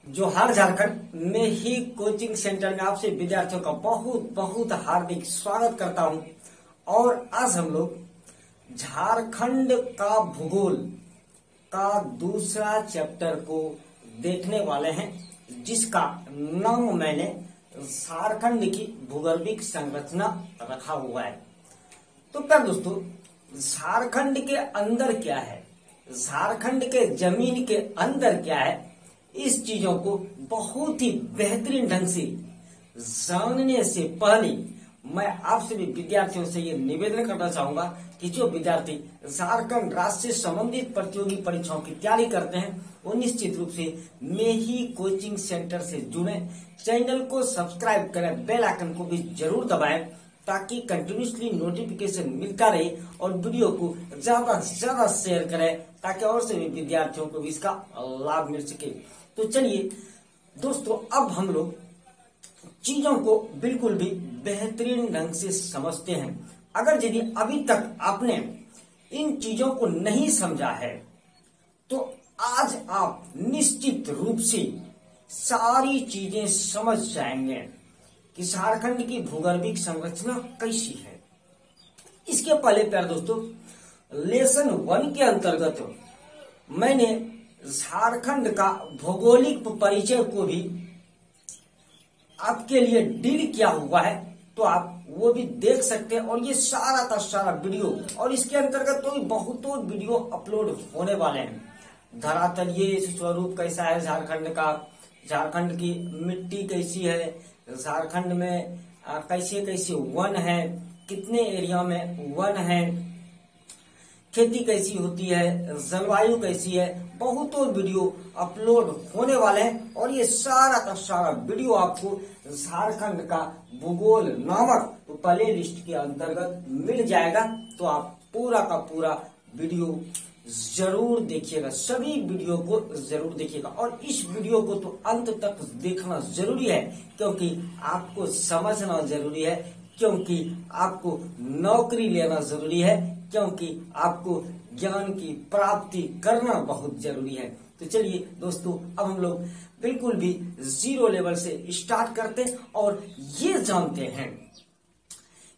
जोहार झारखंड में ही coaching centre में आपसे विद्यार्थियों का बहुत बहुत हार्दिक स्वागत करता हूं। और आज हम लोग झारखंड का भूगोल का दूसरा चैप्टर को देखने वाले हैं, जिसका नाम मैंने झारखंड की भूगोलिक संरचना रखा हुआ है। तो क्या दोस्तों, झारखंड के अंदर क्या है, झारखंड के जमीन के अंदर क्या है, इस चीजों को बहुत ही बेहतरीन ढंग से जानने से पहले मैं आप सभी विद्यार्थियों से ये निवेदन करना चाहूंगा कि जो विद्यार्थी झारखंड राज्य से संबंधित प्रतियोगी परीक्षाओं की तैयारी करते हैं वो निश्चित रूप से मेही कोचिंग सेंटर से जुड़े, चैनल को सब्सक्राइब करें, बेल आइकन को भी जरूर दबाएं ताकि कंटिन्यूसली नोटिफिकेशन मिलता रहे, और वीडियो को ज्यादा से ज्यादा शेयर करें ताकि और सभी विद्यार्थियों को भी इसका लाभ मिल सके। तो चलिए दोस्तों, अब हम लोग चीजों को बिल्कुल भी बेहतरीन ढंग से समझते हैं। अगर यदि अभी तक आपने इन चीजों को नहीं समझा है तो आज आप निश्चित रूप से सारी चीजें समझ जाएंगे कि झारखंड की भूगोलिक संरचना कैसी है। इसके पहले प्यारे दोस्तों, लेसन 1 के अंतर्गत मैंने झारखंड का भौगोलिक परिचय को भी आपके लिए डील किया हुआ है, तो आप वो भी देख सकते हैं। और ये सारा का सारा वीडियो, और इसके अंतर्गत तो बहुत वीडियो अपलोड होने वाले हैं। धरातलीय स्वरूप कैसा है झारखंड का, झारखंड की मिट्टी कैसी है, झारखंड में कैसे कैसे वन है, कितने एरिया में वन है, खेती कैसी होती है, जलवायु कैसी है, बहुत वीडियो अपलोड होने वाले हैं। और ये सारा का सारा वीडियो आपको झारखंड का भूगोल नामक प्ले लिस्ट के अंतर्गत मिल जाएगा। तो आप पूरा का पूरा वीडियो जरूर देखिएगा, सभी वीडियो को जरूर देखिएगा। और इस वीडियो को तो अंत तक देखना जरूरी है, क्योंकि आपको समझना जरूरी है, क्योंकि आपको नौकरी लेना जरूरी है, क्योंकि आपको ज्ञान की प्राप्ति करना बहुत जरूरी है। तो चलिए दोस्तों, अब हम लोग बिल्कुल भी जीरो लेवल से स्टार्ट करते हैं और ये जानते हैं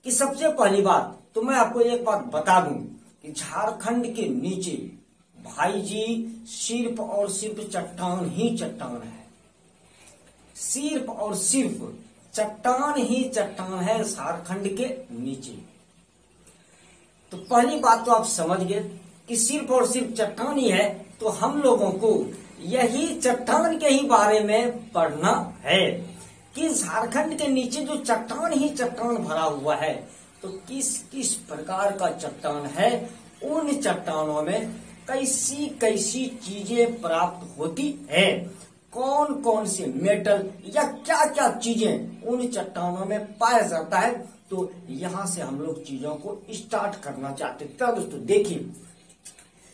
कि सबसे पहली बात तो मैं आपको एक बात बता दूं कि झारखंड के नीचे भाई जी सिर्फ और सिर्फ चट्टान ही चट्टान है, सिर्फ और सिर्फ चट्टान ही चट्टान है झारखंड के नीचे। तो पहली बात तो आप समझ गए कि सिर्फ और सिर्फ चट्टान ही है, तो हम लोगों को यही चट्टान के ही बारे में पढ़ना है कि झारखंड के नीचे जो चट्टान ही चट्टान भरा हुआ है, तो किस किस प्रकार का चट्टान है, उन चट्टानों में कैसी कैसी चीजें प्राप्त होती है, कौन कौन से मेटल या क्या क्या चीजें उन चट्टानों में पाया जाता है। तो यहां से हम लोग चीजों को स्टार्ट करना चाहते हैं। क्या दोस्तों, देखिए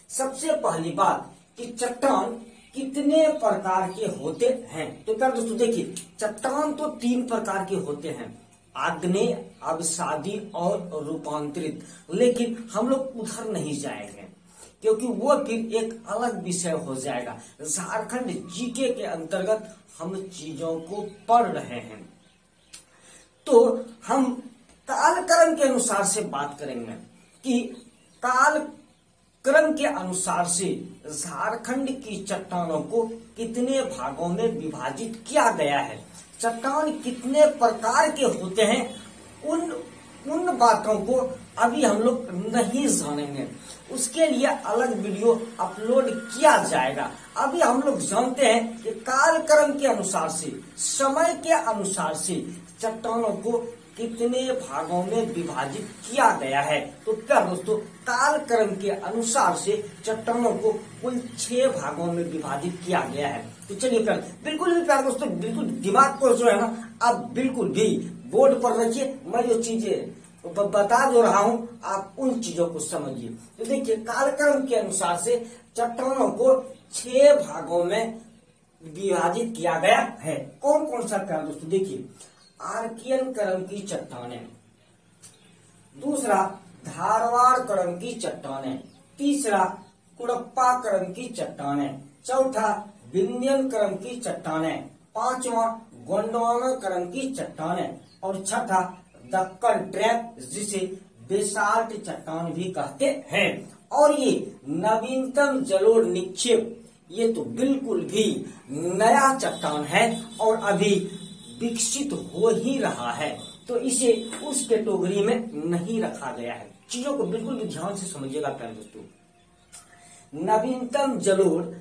सबसे पहली बात कि चट्टान कितने प्रकार के होते हैं। तो क्या दोस्तों, देखिए चट्टान तो 3 प्रकार के होते हैं, आग्नेय, अवसादी और रूपांतरित। लेकिन हम लोग उधर नहीं जाएंगे क्योंकि वो फिर एक अलग विषय हो जाएगा। झारखंड जीके के अंतर्गत हम चीजों को पढ़ रहे हैं, तो हम कालक्रम के अनुसार से बात करेंगे कि कालक्रम के अनुसार से झारखंड की चट्टानों को कितने भागों में विभाजित किया गया है, चट्टान कितने प्रकार के होते हैं, उन बातों को अभी हम लोग नहीं जानेंगे। उसके लिए अलग वीडियो अपलोड किया जाएगा। अभी हम लोग जानते हैं कि कालक्रम के अनुसार से, समय के अनुसार से चट्टानों को कितने भागों में विभाजित किया गया है। तो क्या दोस्तों, कालक्रम के अनुसार से चट्टानों को कुल 6 भागों में विभाजित किया गया है। तो चलिए प्यार, बिल्कुल भी प्यार दोस्तों, बिल्कुल दिमाग को जो है ना, आप बिल्कुल भी बोर्ड पर रखिए। मैं जो चीजें बता जो रहा हूं, आप उन चीजों को समझिए। तो देखिए, कालक्रम के अनुसार से चट्टानों को 6 भागों में विभाजित किया गया है। कौन कौन सा प्यार दोस्तों, देखिए आर्कियन क्रम की चट्टानें, दूसरा धारवाड़ क्रम की चट्टानें, तीसरा कुड़प्पा क्रम की चट्टानें, चौथा विंध्यन क्रम की चट्टानें, पांचवा गोंडवाना क्रम की चट्टानें और छठा दक्कन ट्रैप जिसे बेसाल्ट चट्टान भी कहते हैं। और ये नवीनतम जलोढ़ निक्षेप, ये तो बिल्कुल भी नया चट्टान है और अभी विकसित हो ही रहा है, तो इसे उस कैटेगरी में नहीं रखा गया है। चीजों को बिल्कुल भी ध्यान से समझिएगा प्यारे दोस्तों। नवीनतम जलोढ़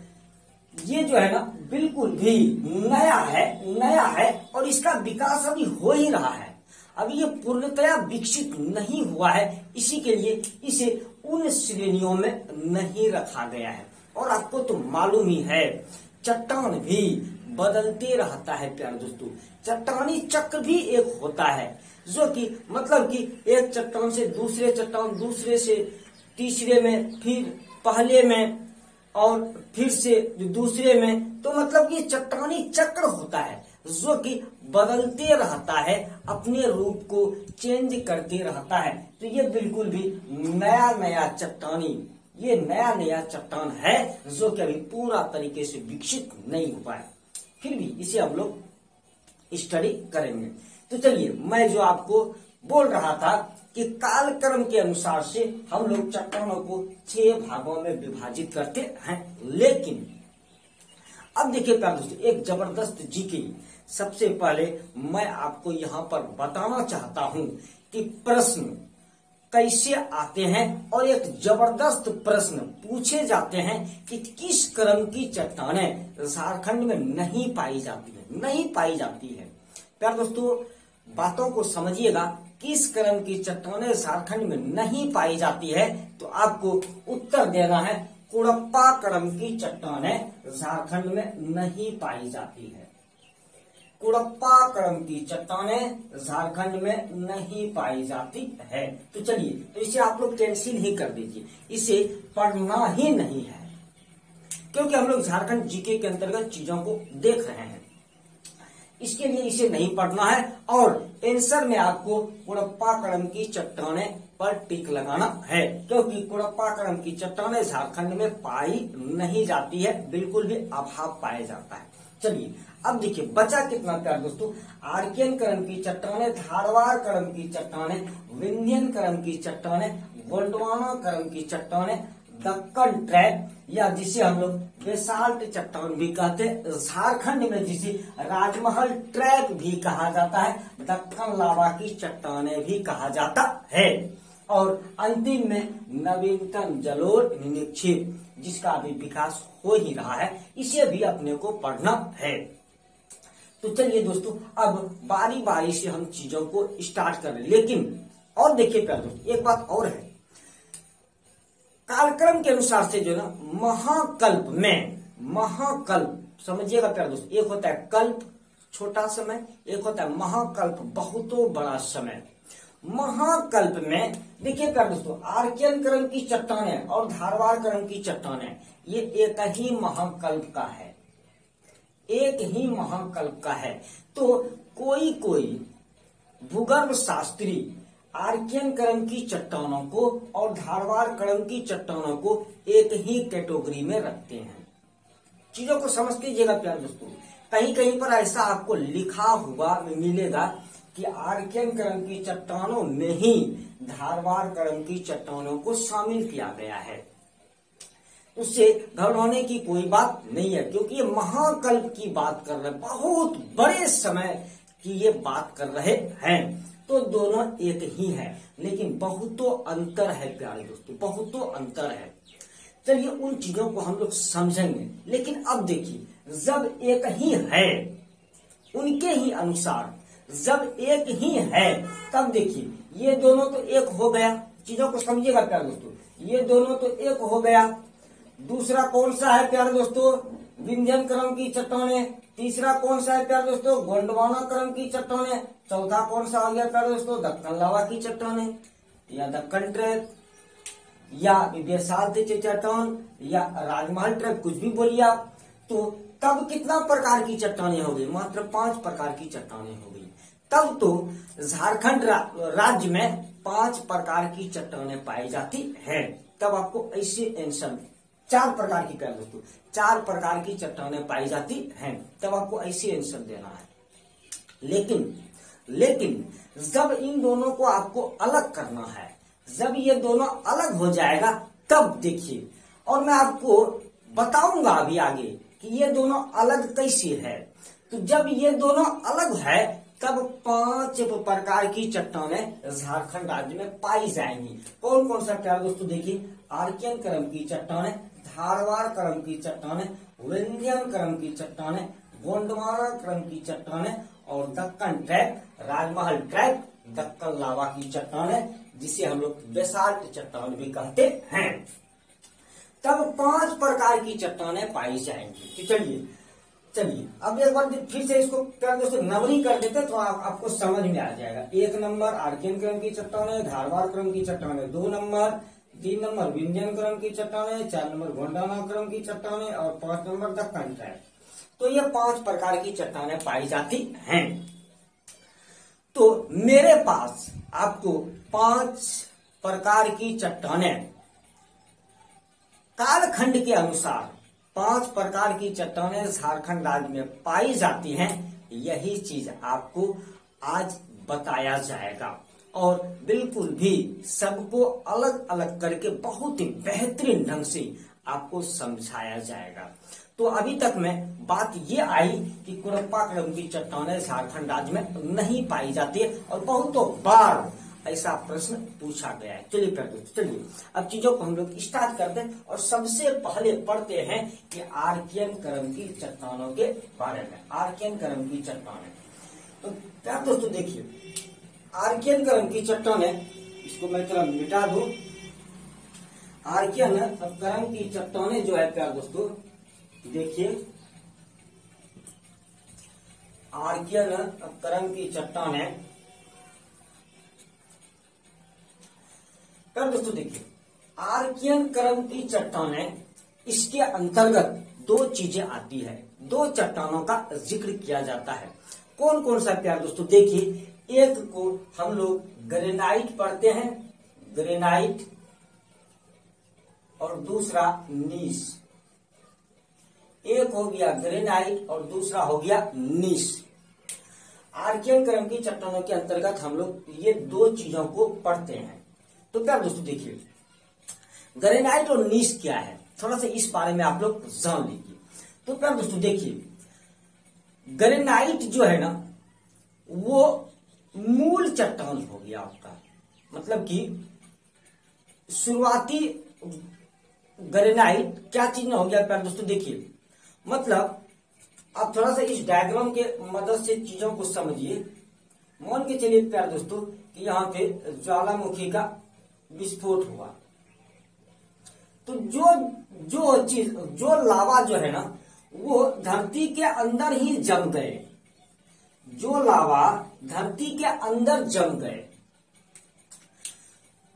ये जो है ना बिल्कुल भी नया है और इसका विकास अभी हो ही रहा है, अभी ये पूर्णतया विकसित नहीं हुआ है, इसी के लिए इसे उन श्रेणियों में नहीं रखा गया है। और आपको तो मालूम ही है चट्टान भी बदलते रहता है प्यारे दोस्तों, चट्टानी चक्र भी एक होता है जो कि मतलब कि एक चट्टान से दूसरे चट्टान, दूसरे से तीसरे में, फिर पहले में और फिर से दूसरे में, तो मतलब कि चट्टानी चक्र होता है जो कि बदलते रहता है, अपने रूप को चेंज करते रहता है। तो ये बिल्कुल भी नया चट्टानी, ये नया चट्टान है जो कि अभी पूरा तरीके से विकसित नहीं हुआ है, फिर भी इसे हम लोग स्टडी करेंगे। तो चलिए, मैं जो आपको बोल रहा था कि कालक्रम के अनुसार से हम लोग चट्टानों को 6 भागों में विभाजित करते हैं। लेकिन अब देखिए प्यारे दोस्तों, एक जबरदस्त जीके, सबसे पहले मैं आपको यहाँ पर बताना चाहता हूँ कि प्रश्न कैसे आते हैं और एक जबरदस्त प्रश्न पूछे जाते हैं कि किस क्रम की चट्टानें झारखंड में नहीं पाई जाती है। प्यारे दोस्तों, बातों को समझिएगा, किस क्रम की चट्टानें झारखंड में नहीं पाई जाती है, तो आपको उत्तर देना है कुड़प्पा क्रम की चट्टानें झारखंड में नहीं पाई जाती है। कुड़प्पा क्रम की चट्टानें झारखंड में नहीं पाई जाती है। तो चलिए, तो इसे आप लोग कैंसिल ही कर दीजिए, इसे पढ़ना ही नहीं है, क्योंकि हम लोग झारखंड जीके के अंतर्गत चीजों को देख रहे हैं, इसके लिए इसे नहीं पढ़ना है। और आंसर में आपको कुड़प्पा क्रम की चट्टानें पर टिक लगाना है, क्योंकि कुड़प्पा क्रम की चट्टानें झारखंड में पाई नहीं जाती है, बिल्कुल भी अभाव पाया जाता है। चलिए, अब देखिए बचा कितना प्यार दोस्तों, आर्कियन क्रम की चट्टानें, धारवाड़ क्रम की चट्टानें, विंध्यन क्रम की चट्टानें, गोंडवाना क्रम की चट्टानें, दक्कन ट्रैप या जिसे हम लोग बेसाल्ट चट्टान भी कहते हैं, झारखंड में जिसे राजमहल ट्रैप भी कहा जाता है, दक्कन लावा की चट्टानें भी कहा जाता है, और अंतिम में नवीनतम जलोढ़ निक्षेप जिसका अभी विकास हो ही रहा है, इसे भी अपने को पढ़ना है। तो चलिए दोस्तों, अब बारी बारी से हम चीजों को स्टार्ट कर रहे हैं। लेकिन और देखिए प्यारे दोस्तों, एक बात और है, कालक्रम के अनुसार से जो ना महाकल्प समझिएगा प्यारे दोस्तों, एक होता है कल्प छोटा समय, एक होता है महाकल्प बहुत बड़ा समय। महाकल्प में देखिए प्यारे दोस्तों, आर्कियन क्रम की चट्टानें और धारवाड़ क्रम की चट्टानें ये एक ही महाकल्प का है, एक ही महाकल्प का है। तो कोई भूगर्भ शास्त्री आर्कियन क्रम की चट्टानों को और धारवाड़ क्रम की चट्टानों को एक ही कैटेगरी में रखते हैं। चीजों को समझ लीजिएगा प्यारे दोस्तों, कहीं कहीं पर ऐसा आपको लिखा हुआ मिलेगा कि आर्कियन क्रम की चट्टानों में ही धारवाड़ क्रम की चट्टानों को शामिल किया गया है। उससे घबराने की कोई बात नहीं है, क्योंकि ये महाकल्प की बात कर रहे हैं, बहुत बड़े समय की ये बात कर रहे हैं। तो दोनों एक ही है, लेकिन बहुतों अंतर है प्यारे दोस्तों, बहुतों अंतर है। चलिए उन चीजों को हम लोग समझेंगे। लेकिन अब देखिए, जब एक ही है, उनके ही अनुसार जब एक ही है, तब देखिए ये दोनों तो एक हो गया। चीजों को समझिएगा प्यारे दोस्तों, ये दोनों तो एक हो गया। दूसरा कौन सा है प्यारे दोस्तों, विंध्यन क्रम की चट्टानें। तीसरा कौन सा है प्यारे दोस्तों, गोंडवाना क्रम की चट्टानें। चौथा कौन सा आ गया प्यारे दोस्तों, दक्कन लावा की चट्टानें या दक्कन ट्रैप या बेसाल्ट चट्टान या राजमहल ट्रैप, कुछ भी बोलिए आप। तो तब कितना प्रकार की चट्टानें हो गई, मात्र 5 प्रकार की चट्टानें हो गई। तब तो झारखंड राज्य में 5 प्रकार की चट्टानें पाई जाती है। तब आपको ऐसे आंसर 4 प्रकार की, प्यारे दोस्तों 4 प्रकार की चट्टानें पाई जाती हैं। तब आपको ऐसे आंसर देना है। लेकिन जब इन दोनों को आपको अलग करना है, जब ये दोनों अलग हो जाएगा तब देखिए, और मैं आपको बताऊंगा अभी आगे कि ये दोनों अलग कैसे है। तो जब ये दोनों अलग है तब 5 प्रकार की चट्टानें झारखंड राज्य में पाई जाएंगी। कौन कौन सा प्यारे दोस्तों देखिए, आर्कियन क्रम की चट्टानें, धारवाड़ क्रम की चट्टानें, विंध्यन क्रम की चट्टानें, गोंडवाना क्रम की चट्टानें और दक्कन ट्रैप, राजमहल ट्रैप, दक्कन लावा की चट्टानें, जिसे हम लोग बेसाल्ट चट्टान भी कहते हैं। तब 5 प्रकार की चट्टानें पाई जाएंगी। तो चलिए अब एक बार फिर से इसको प्यारे दोस्तों नंबरिंग कर देते तो आपको समझ में आ जाएगा। 1 नंबर आर्कियन क्रम की चट्टानें, धारवाड़ क्रम की चट्टानें 2 नंबर, 3 नंबर विंध्यन क्रम की चट्टानें, 4 नंबर गोंडवाना क्रम की चट्टानें और 5 नंबर दक्कन ट्रैप। तो ये 5 प्रकार की चट्टानें पाई जाती हैं। तो मेरे पास आपको 5 प्रकार की चट्टानें कालखंड के अनुसार 5 प्रकार की चट्टानें झारखंड राज्य में पाई जाती हैं, यही चीज आपको आज बताया जाएगा और बिल्कुल भी सबको अलग अलग करके बहुत ही बेहतरीन ढंग से आपको समझाया जाएगा। तो अभी तक में बात ये आई कि कुरप्पा क्रम की चट्टानें झारखंड राज्य में नहीं पाई जाती है और बहुतों बार ऐसा प्रश्न पूछा गया है। चलिए अब चीजों को हम लोग स्टार्ट करते हैं और सबसे पहले पढ़ते हैं कि आर्कियन क्रम की चट्टानों के बारे में। आर्कियन क्रम की चट्टानें, तो क्या दोस्तों देखिए, आर्कियन क्रम की चट्टानें, इसको मैं थोड़ा मिटा दूं। आर्कियन क्रम की चट्टानें जो है प्यारे दोस्तों देखिए, आर्कियन क्रम की चट्टानें प्यारे दोस्तों देखिए, आर्कियन क्रम की चट्टानें, इसके अंतर्गत 2 चीजें आती है, 2 चट्टानों का जिक्र किया जाता है। कौन कौन सा प्यारे दोस्तों देखिए, एक को हम लोग ग्रेनाइट पढ़ते हैं, ग्रेनाइट, और दूसरा नीस। एक हो गया ग्रेनाइट और दूसरा हो गया नीस। आर्कियन क्रम की चट्टानों के अंतर्गत हम लोग ये 2 चीजों को पढ़ते हैं। तो क्या दोस्तों देखिए, ग्रेनाइट और नीस क्या है, थोड़ा सा इस बारे में आप लोग जान लीजिए। तो क्या दोस्तों देखिए, ग्रेनाइट जो है ना वो मूल चट्टान हो गया आपका, मतलब कि शुरुआती ग्रेनाइट क्या चीज में हो गया प्यारे दोस्तों देखिए, मतलब आप थोड़ा सा इस डायग्राम के मदद से चीजों को समझिए। मान के चलिए प्यारे दोस्तों कि यहाँ पे ज्वालामुखी का विस्फोट हुआ, तो जो लावा जो है ना वो धरती के अंदर ही जम गए, जो लावा धरती के अंदर जम गए,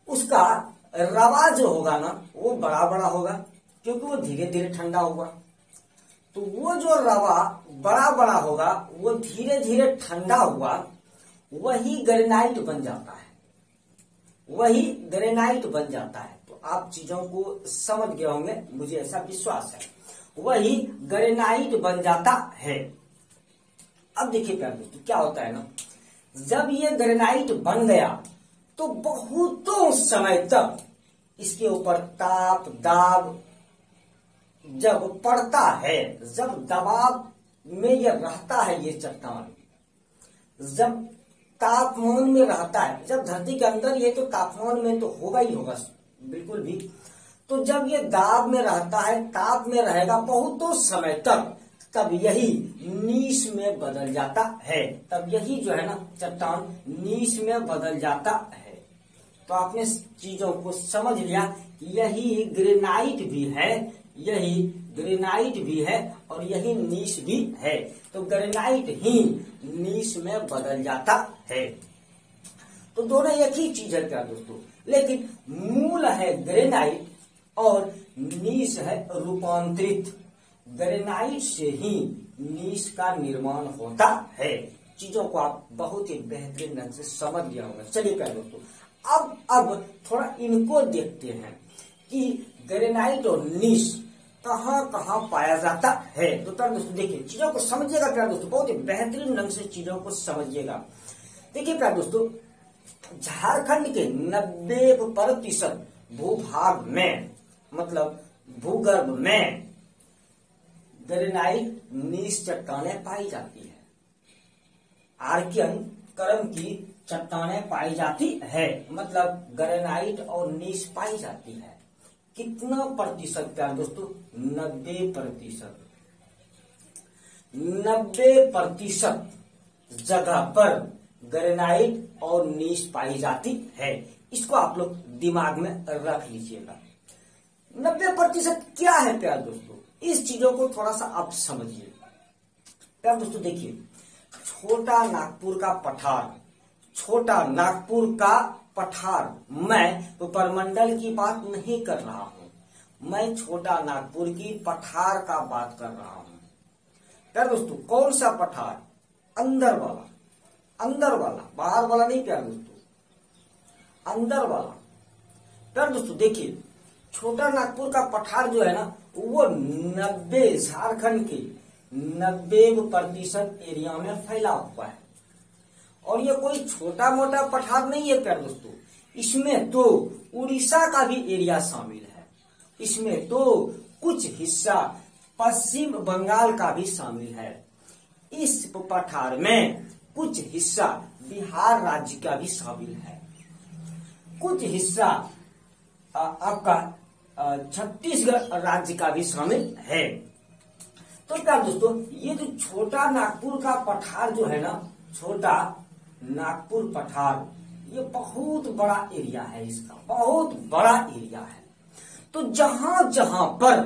उसका रवा जो होगा ना वो बड़ा बड़ा होगा क्योंकि वो धीरे धीरे ठंडा होगा। तो वो जो रवा बड़ा बड़ा होगा वो धीरे धीरे ठंडा हुआ, वही ग्रेनाइट बन जाता है, वही ग्रेनाइट बन जाता है। तो आप चीजों को समझ गए होंगे, मुझे ऐसा विश्वास है, वही ग्रेनाइट बन जाता है। अब देखिए प्यारे दोस्तों क्या होता है ना, जब ये ग्रेनाइट बन गया तो बहुतों समय तक इसके ऊपर ताप दाब जब पड़ता है, जब दबाव में ये रहता है, ये चट्टान जब तापमान में रहता है, जब धरती के अंदर ये तो तापमान में तो होगा ही होगा बिल्कुल भी, तो जब ये दाब में रहता है, ताप में रहेगा बहुतों समय तक, तब यही नीस में बदल जाता है, तब यही जो है ना चट्टान नीस में बदल जाता है। तो आपने चीजों को समझ लिया, यही ग्रेनाइट भी है, यही ग्रेनाइट भी है और यही नीस भी है। तो ग्रेनाइट ही नीस में बदल जाता है। तो दोनों एक ही चीज है क्या दोस्तों, लेकिन मूल है ग्रेनाइट और नीस है रूपांतरित। ग्रेनाइट से ही नीस का निर्माण होता है। चीजों को आप बहुत ही बेहतरीन ढंग से समझ लिया होगा। चलिए क्या दोस्तों, अब थोड़ा इनको देखते हैं कि ग्रेनाइट और नीस कहाँ कहाँ पाया जाता है। तो प्यारे दोस्तों देखिए, चीजों को समझिएगा प्यारे दोस्तों, बहुत ही बेहतरीन ढंग से चीजों को समझिएगा। देखिए प्यारे दोस्तों, झारखंड के 90% भूभाग में, मतलब भूगर्भ में ग्रेनाइट नीस चट्टानें पाई जाती है। आर्कियन क्रम की चट्टानें पाई जाती है, मतलब ग्रेनाइट और नीस पाई जाती है। कितना प्रतिशत प्यारे दोस्तों? 90%। 90% जगह पर ग्रेनाइट और नीस पाई जाती है। इसको आप लोग दिमाग में रख लीजिएगा। 90% क्या है प्यारे दोस्तों? इस चीजों को थोड़ा सा आप समझिए। प्यारे दोस्तों देखिए, छोटा नागपुर का पठार, छोटा नागपुर का पठार, मैं तो परमंडल की बात नहीं कर रहा हूं, मैं छोटा नागपुर की पठार का बात कर रहा हूं। प्यारे दोस्तों, कौन सा पठार? अंदर वाला, अंदर वाला, बाहर वाला नहीं प्यारे दोस्तों, अंदर वाला। प्यारे दोस्तों देखिए, छोटा नागपुर का पठार जो है ना, वो 90 झारखंड के 90% एरिया में फैला हुआ है। और ये कोई छोटा मोटा पठार नहीं है प्यारे दोस्तों, इसमें तो उड़ीसा का भी एरिया शामिल है, इसमें तो कुछ हिस्सा पश्चिम बंगाल का भी शामिल है, इस पठार में कुछ हिस्सा बिहार राज्य का भी शामिल है, कुछ हिस्सा आपका छत्तीसगढ़ राज्य का भी शामिल है। तो प्यारे दोस्तों, ये जो छोटा नागपुर का पठार जो है ना, छोटा नागपुर पठार, ये बहुत बड़ा एरिया है, इसका बहुत बड़ा एरिया है। तो जहां जहां पर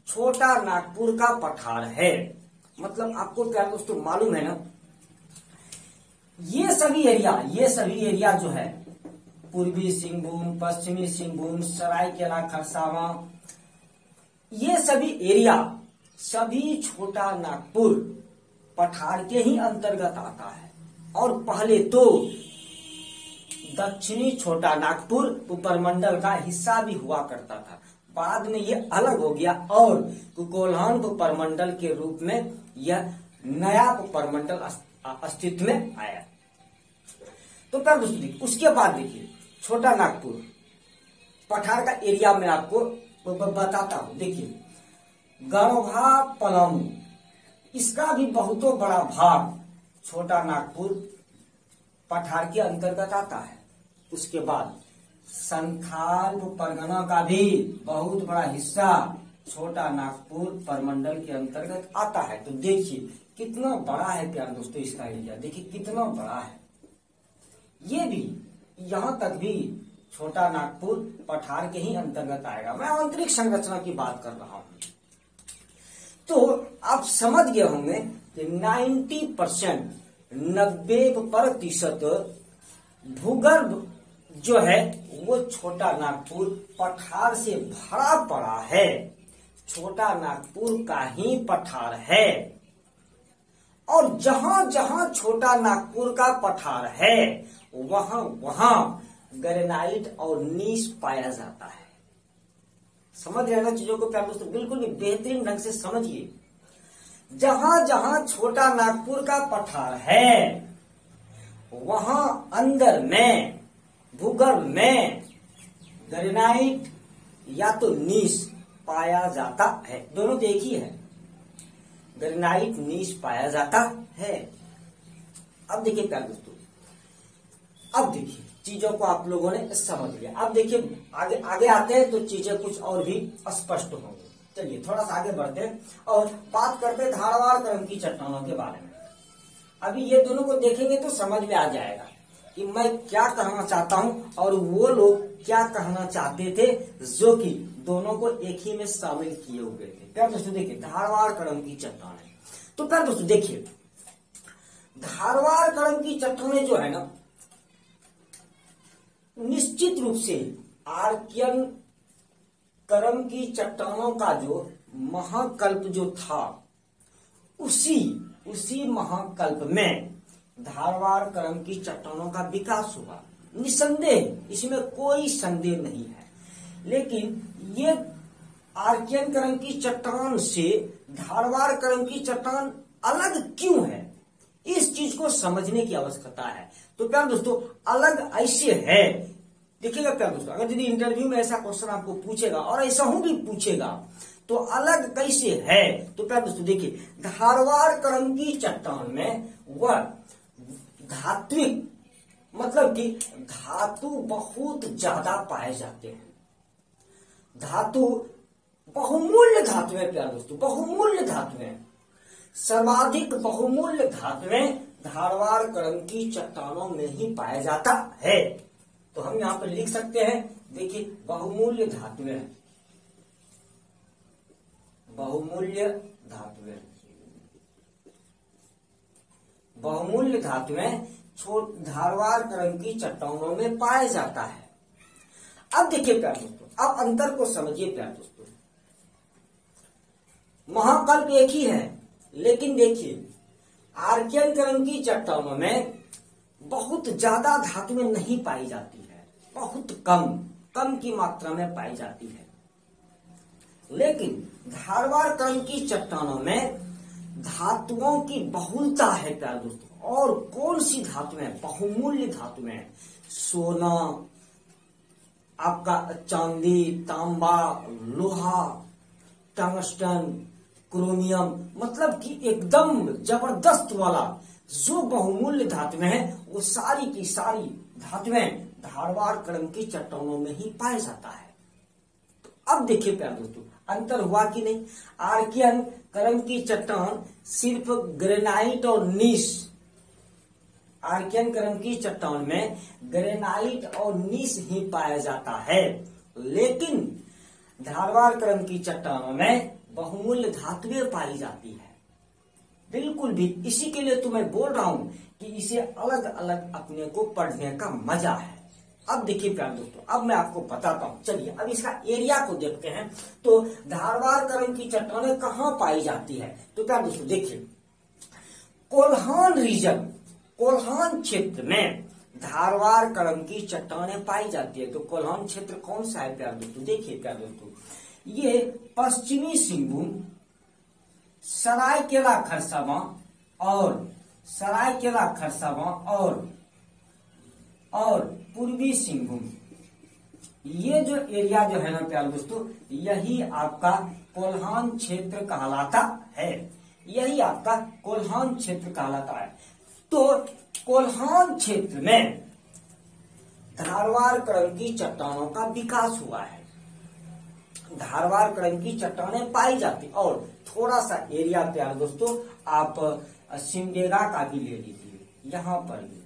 छोटा नागपुर का पठार है, मतलब आपको प्यारे दोस्तों मालूम है ना, ये सभी एरिया जो है, पूर्वी सिंहभूम, पश्चिमी सिंहभूम, सरायकेला खरसावां, ये सभी एरिया सभी छोटा नागपुर पठार के ही अंतर्गत आता है। और पहले तो दक्षिणी छोटा नागपुर उपमंडल का हिस्सा भी हुआ करता था, बाद में ये अलग हो गया और कोल्हान उपमंडल के रूप में यह नया उपमंडल अस्तित्व में आया। तो प्यारे दोस्तों देखिए, उसके बाद देखिए छोटा नागपुर पठार का एरिया में आपको बताता हूं। देखिए, गढ़वा पलामू, इसका भी बहुत बड़ा भाग छोटा नागपुर पठार के अंतर्गत आता है। उसके बाद संथाल परगना का भी बहुत बड़ा हिस्सा छोटा नागपुर परमंडल के अंतर्गत आता है। तो देखिए कितना बड़ा है प्यारे दोस्तों इसका एरिया, देखिए कितना बड़ा है। ये भी यहां तक भी छोटा नागपुर पठार के ही अंतर्गत आएगा। मैं आंतरिक संरचना की बात कर रहा हूं। तो आप समझ गए होंगे कि 90% 90% भूगर्भ जो है वो छोटा नागपुर पठार से भरा पड़ा है, छोटा नागपुर का ही पठार है। और जहां जहां छोटा नागपुर का पठार है वहां वहां ग्रेनाइट और नीस पाया जाता है। समझ रहे ना चीजों को प्यारे दोस्तों, बिल्कुल भी बेहतरीन ढंग से समझिए। जहां जहां छोटा नागपुर का पठार है वहां अंदर में भूगर्भ में ग्रेनाइट या तो नीस पाया जाता है, दोनों तो एक ही है, ग्रेनाइट नीस पाया जाता है। अब देखिए प्यारे दोस्तों, अब देखिए चीजों को आप लोगों ने समझ लिया। अब देखिए आगे आगे आते हैं तो चीजें कुछ और भी स्पष्ट होंगी। चलिए थोड़ा सा आगे बढ़ते हैं और बात करते हैं धारवाड़ क्रम की चट्टानों के बारे में। अभी ये दोनों को देखेंगे तो समझ में आ जाएगा कि मैं क्या कहना चाहता हूं और वो लोग क्या कहना चाहते थे, जो कि दोनों को एक ही में शामिल किए हुए थे। प्यारे दोस्तों देखिए धारवाड़ क्रम की चट्टानें, तो प्यारे दोस्तों देखिए धारवाड़ क्रम की चट्टानें जो है ना, निश्चित रूप से आर्कियन क्रम की चट्टानों का जो महाकल्प जो था, उसी महाकल्प में धारवाड़ क्रम की चट्टानों का विकास हुआ, निसंदेह, इसमें कोई संदेह नहीं है। लेकिन ये आर्कियन क्रम की चट्टान से धारवाड़ क्रम की चट्टान अलग क्यों है, इस चीज को समझने की आवश्यकता है। तो प्यारे दोस्तों अलग ऐसे है, देखिएगा प्यारे दोस्तों, अगर यदि इंटरव्यू में ऐसा क्वेश्चन आपको पूछेगा और ऐसा हूं भी पूछेगा तो अलग कैसे है, तो प्यारे दोस्तों देखिए धारवाड़ क्रम की चट्टान में वह धात्विक मतलब कि धातु बहुत ज्यादा पाए जाते हैं, धातु बहुमूल्य धातुएं प्यारे दोस्तों, बहुमूल्य धातुएं, सर्वाधिक बहुमूल्य धातुएं धारवाड़ क्रम की चट्टानों में ही पाया जाता है। तो हम यहां पर लिख सकते हैं, देखिए बहुमूल्य धातुएं, बहुमूल्य धातुएं, बहुमूल्य धातुएं धारवाड़ क्रम की चट्टानों में पाया जाता है। अब देखिए प्यारे दोस्तों, अब अंतर को समझिए प्यारे दोस्तों, महाकल्प एक ही है, लेकिन देखिए आर्कियन क्रम की चट्टानों में बहुत ज्यादा धातुएं नहीं पाई जाती है, बहुत कम की मात्रा में पाई जाती है। लेकिन धारवाड़ क्रम की चट्टानों में धातुओं की बहुलता है प्यारे दोस्तों। और कौन सी धातुएं, बहुमूल्य धातुएं, सोना, आपका चांदी, तांबा, लोहा, टंगस्टन, क्रोमियम, मतलब कि एकदम जबरदस्त वाला जो बहुमूल्य धातुएं हैं वो सारी की सारी धातुएं धारवाड़ क्रम की चट्टानों में ही पाया जाता है। तो अब देखिए प्यारे दोस्तों अंतर हुआ कि नहीं, आर्कियन क्रम की चट्टान सिर्फ ग्रेनाइट और नीस, आर्कियन क्रम की चट्टान में ग्रेनाइट और नीस ही पाया जाता है, लेकिन धारवाड़ क्रम की चट्टानों में बहुमूल्य धातुएं पाई जाती है। बिल्कुल भी, इसी के लिए तो मैं बोल रहा हूं कि इसे अलग अलग अपने को पढ़ने का मजा है। अब देखिए प्यारे दोस्तों, अब मैं आपको बताता हूं, चलिए अब इसका एरिया को देखते हैं। तो धारवाड़ क्रम की चट्टानें कहां पाई जाती है, तो प्यारे दोस्तों देखिए कोल्हान रीजन, कोल्हान क्षेत्र में धारवाड़ क्रम की चट्टानें पाई जाती है। तो कोल्हान क्षेत्र कौन सा है प्यारे दोस्तों, देखिए प्यारे दोस्तों ये पश्चिमी सिंहभूम, सरायकेला खरसावां और सरायकेला खरसावां और पूर्वी सिंहभूम, ये जो एरिया जो है ना प्यारे दोस्तों, यही आपका कोल्हान क्षेत्र कहलाता है, यही आपका कोल्हान क्षेत्र कहलाता है। तो कोल्हान क्षेत्र में धारवाड़ क्रम की चट्टानों का विकास हुआ है, धारवाड़ क्रम की चट्टानें पाई जाती। और थोड़ा सा एरिया प्यारे दोस्तों आप सिमडेगा का भी ले लीजिए, यहां पर भी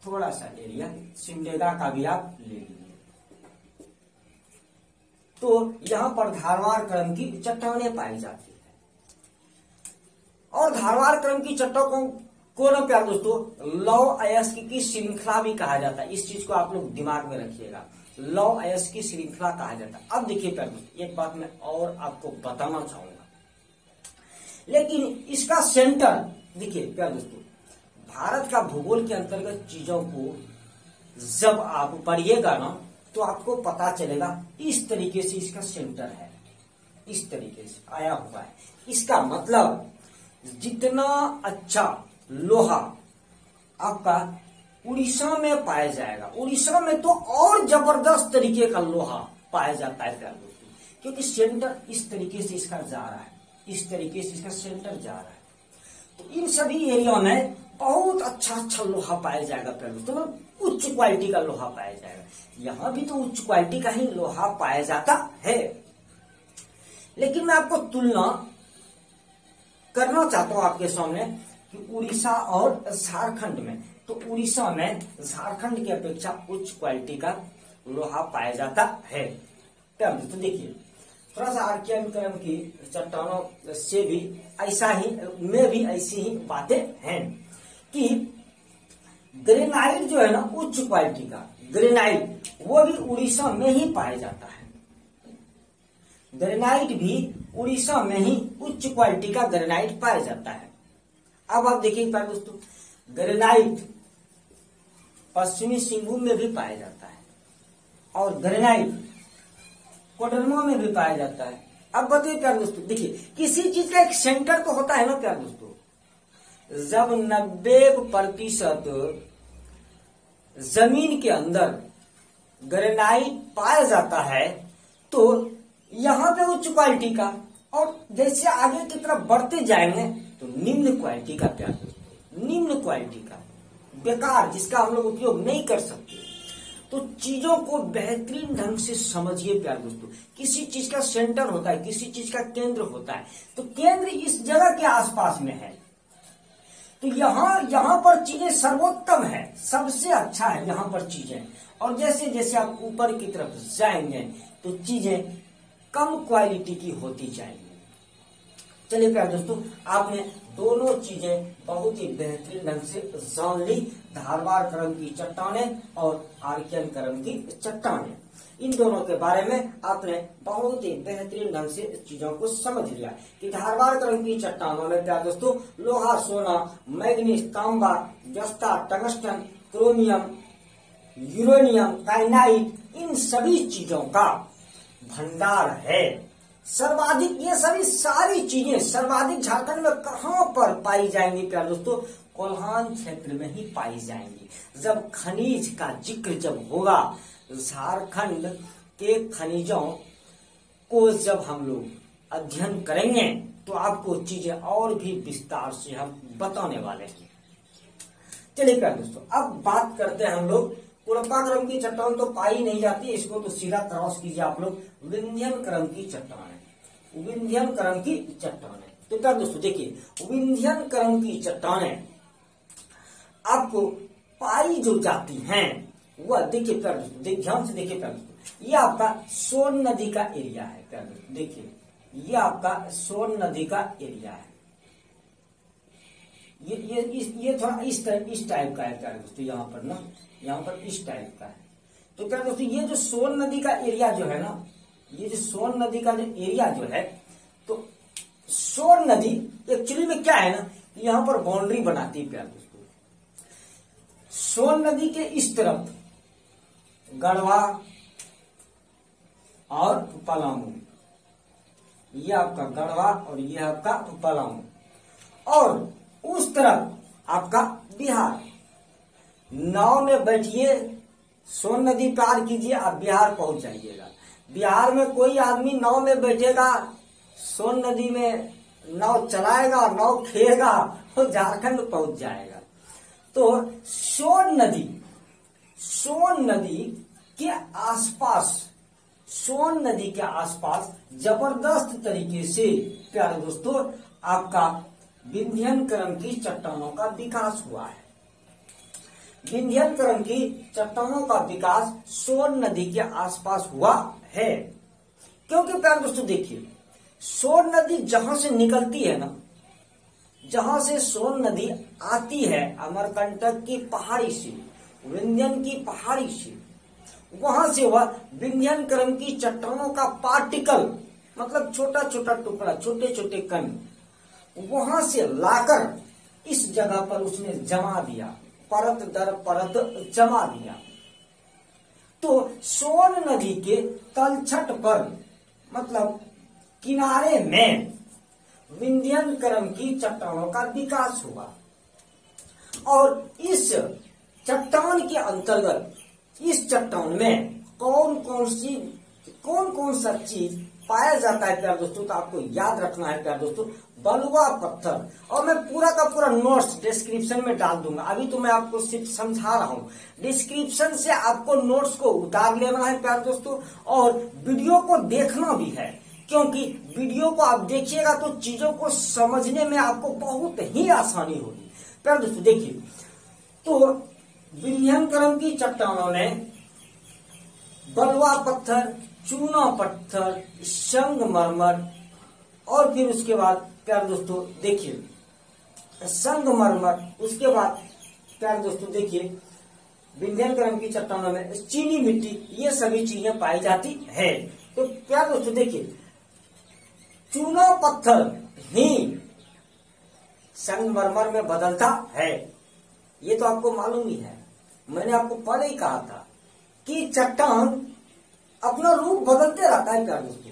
थोड़ा सा एरिया सिमडेगा का भी आप ले लीजिए। तो यहां पर धारवाड़ क्रम की चट्टानें पाई जाती है। और धारवाड़ क्रम की चट्टानों को ना प्यारे दोस्तों लौह अयस्क की श्रृंखला भी कहा जाता है, इस चीज को आप लोग दिमाग में रखिएगा, लौह अयस्क की श्रृंखला कहा जाता है। अब देखिए प्यारे दोस्तों एक बात मैं और आपको बताना चाहूंगा, लेकिन इसका सेंटर देखिए प्यारे दोस्तों, भारत का भूगोल के अंतर्गत चीजों को जब आप पढ़िएगा ना तो आपको पता चलेगा इस तरीके से इसका सेंटर है, इस तरीके से आया हुआ है। इसका मतलब जितना अच्छा लोहा आपका उड़ीसा में पाया जाएगा, उड़ीसा में तो और जबरदस्त तरीके का लोहा पाया जाता है प्यारे दोस्तों, क्योंकि सेंटर इस तरीके से इसका जा रहा है, इस तरीके से इसका सेंटर जा रहा है। तो इन सभी एरिया में बहुत अच्छा अच्छा लोहा पाया जाएगा प्यारे दोस्तों, तो उच्च क्वालिटी का लोहा पाया जाएगा। यहां भी तो उच्च क्वालिटी का ही लोहा पाया जाता है, लेकिन मैं आपको तुलना करना चाहता हूं आपके सामने कि उड़ीसा और झारखंड में, तो उड़ीसा में झारखंड की अपेक्षा उच्च क्वालिटी का लोहा पाया जाता है। तो देखिए थोड़ा सा आर्कियन क्रम की चट्टानों से भी ऐसा ही में भी ऐसी ही बातें हैं कि ग्रेनाइट जो है ना उच्च क्वालिटी का ग्रेनाइट, वो भी उड़ीसा में ही पाया जाता है। ग्रेनाइट भी उड़ीसा में ही उच्च क्वालिटी का ग्रेनाइट पाया जाता है। अब आप देखिए प्यारे दोस्तों, ग्रेनाइट पश्चिमी सिंहभूम में भी पाया जाता है और ग्रेनाइट कोडरमा में भी पाया जाता है। अब बताइए प्यारे दोस्तों, देखिए किसी चीज का एक सेंटर तो होता है ना प्यारे दोस्तों। जब 90% जमीन के अंदर ग्रेनाइट पाया जाता है तो यहाँ पे उच्च क्वालिटी का, और जैसे आगे की तरफ बढ़ते जाएंगे तो निम्न क्वालिटी का प्यारे दोस्तों, निम्न क्वालिटी का, बेकार, जिसका हम लोग उपयोग नहीं कर सकते। तो चीजों को बेहतरीन ढंग से समझिए प्यारे दोस्तों। किसी चीज का सेंटर होता है, किसी चीज का केंद्र होता है, तो केंद्र इस जगह के आसपास में है, तो यहाँ पर चीजें सर्वोत्तम है, सबसे अच्छा है यहाँ पर चीजें। और जैसे जैसे आप ऊपर की तरफ जाएंगे तो चीजें कम क्वालिटी की होती जाएंगी। चलिए प्यारे दोस्तों, आपने दोनों चीजें बहुत ही बेहतरीन ढंग से जान ली, धारवाड़ क्रम की चट्टानें और आर्कियन क्रम की चट्टानें। इन दोनों के बारे में आपने बहुत ही बेहतरीन ढंग से चीजों को समझ लिया कि धारवाड़ क्रम की चट्टानों में प्यारे दोस्तों लोहा, सोना, मैग्नीज, तांबा, जस्ता, टंगस्टन, क्रोमियम, यूरेनियम, काइनाइट, इन सभी चीजों का भंडार है सर्वाधिक। ये सभी सारी चीजें सर्वाधिक झारखंड में कहाँ पर पाई जाएंगी प्यारे दोस्तों? कोल्हान क्षेत्र में ही पाई जाएंगी। जब खनिज का जिक्र जब होगा, झारखंड के खनिजों को जब हम लोग अध्ययन करेंगे तो आपको चीजें और भी विस्तार से हम बताने वाले हैं। चलिए प्यारे दोस्तों, अब बात करते हैं हम लोग कुड़प्पा क्रम की चट्टान तो पाई नहीं जाती, इसको तो सीधा क्रॉस कीजिए आप लोग, विंध्यन क्रम की चट्टान है, विंध्यन क्रम की चट्टान है। तो प्यारे दोस्तों देखिए, विंध्यन क्रम की चट्टानें आपको पाई जो जाती हैं वह, देखिए प्यारे दोस्तों, ध्यान से देखिए प्यारे दोस्तों, ये आपका सोन नदी का एरिया है प्यारे दोस्तों। देखिए ये आपका सोन नदी का एरिया है, ये थोड़ा इस टाइप का है प्यारे दोस्तों, यहाँ पर ना, यहाँ पर इस टाइप का है। तो प्यारे दोस्तों ये जो सोन नदी का एरिया जो है ना, ये जो सोन नदी का जो एरिया जो है, तो सोन नदी एक्चुअली में क्या है ना, यहाँ पर बाउंड्री बनाती है प्यारे दोस्तों। सोन नदी के इस तरफ गढ़वा और पलामू, ये आपका गढ़वा और ये आपका पलामू, और उस तरफ आपका बिहार। नाव में बैठिए, सोन नदी पार कीजिए, आप बिहार पहुंच जाइएगा। बिहार में कोई आदमी नाव में बैठेगा, सोन नदी में नाव चलाएगा, नाव खेलेगा, तो झारखंड पहुंच जाएगा। तो सोन नदी के आसपास, सोन नदी के आसपास जबरदस्त तरीके से प्यारे दोस्तों आपका विंध्यन क्रम की चट्टानों का विकास हुआ है। विंध्यन क्रम की चट्टानों का विकास सोन नदी के आसपास हुआ है, क्योंकि प्यारे दोस्तों देखिए, सोन नदी जहां से निकलती है ना, जहां से सोन नदी आती है अमरकंटक की पहाड़ी से, विंध्यन की पहाड़ी से, वहां से वह विंध्यन क्रम की चट्टानों का पार्टिकल, मतलब छोटा छोटा टुकड़ा, छोटे छोटे कण, वहां से लाकर इस जगह पर उसने जमा दिया, परत दर परत जमा दिया। तो सोन नदी के तलछट पर, मतलब किनारे में विंध्यन क्रम की चट्टानों का विकास हुआ, और इस चट्टान के अंतर्गत, इस चट्टान में कौन कौन सा चीज पाया जाता है प्यारे दोस्तों, तो आपको याद रखना है प्यारे दोस्तों, बलुआ पत्थर। और मैं पूरा का पूरा नोट्स डिस्क्रिप्शन में डाल दूंगा, अभी तो मैं आपको सिर्फ समझा रहा हूँ, डिस्क्रिप्शन से आपको नोट्स को उतार लेना है प्यारे दोस्तों, और वीडियो को देखना भी है, क्योंकि वीडियो को आप देखिएगा तो चीजों को समझने में आपको बहुत ही आसानी होगी। प्यारे दोस्तों देखिए, तो विंध्यन क्रम की चट्टानों में बलुआ पत्थर, चूना पत्थर, संगमरमर, और फिर उसके बाद प्यारे दोस्तों देखिए संगमरमर, उसके बाद प्यारे दोस्तों देखिए विंध्यन क्रम की चट्टानों में चीनी मिट्टी, ये सभी चीजें पाई जाती है। तो प्यारे दोस्तों देखिए, चूना पत्थर ही संगमरमर में बदलता है, ये तो आपको मालूम ही है। मैंने आपको पहले ही कहा था कि चट्टान अपना रूप बदलते रहता है प्यारे दोस्तों।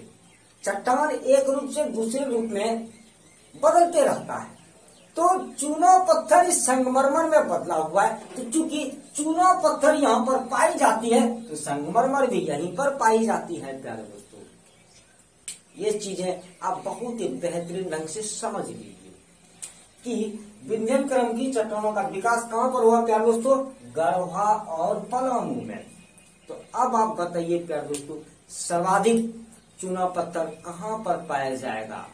चट्टान एक रूप से दूसरे रूप में बदलते रहता है। तो चूना पत्थर इस संगमरमर में बदला हुआ है। तो चूंकि चूना पत्थर यहाँ पर पाई जाती है तो संगमरमर भी यहीं पर पाई जाती है प्यारे दोस्तों। ये चीजें आप बहुत ही बेहतरीन ढंग से समझ लीजिए कि विंध्यन क्रम की चट्टानों का विकास कहाँ पर हुआ प्यारे दोस्तों? गढ़वा और पलामू में। तो अब आप बताइए प्यारे दोस्तों, सर्वाधिक चूना पत्थर कहाँ पर पाया जाएगा?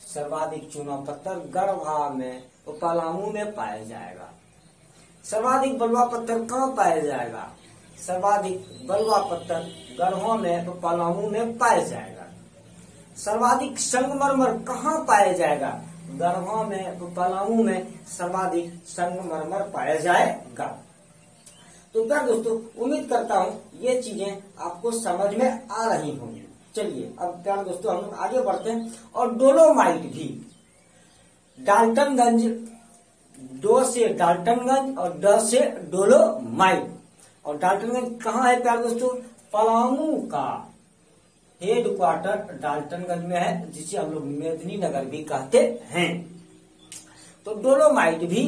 सर्वाधिक चूना पत्थर गढ़वा में और पलामू में पाया जाएगा। सर्वाधिक बलुआ पत्थर कहाँ पाया जाएगा? सर्वाधिक बलुआ पत्थर गढ़वा में और पलामू में पाया जाएगा। सर्वाधिक संगमरमर कहाँ पाया जाएगा? गढ़वा में और पलामू में सर्वाधिक संगमरमर पाया जाएगा। तो क्या दोस्तों, उम्मीद करता हूँ ये चीजें आपको समझ में आ रही होंगी। चलिए अब प्यारे दोस्तों हम लोग आगे बढ़ते हैं। और डोलोमाइट भी डाल्टनगंज, डो से डाल्टनगंज और ड से डोलोमाइट। और डाल्टनगंज कहाँ है प्यारे दोस्तों? पलामू का हेड क्वार्टर डाल्टनगंज में है, जिसे हम लोग मेदिनी नगर भी कहते हैं। तो डोलोमाइट भी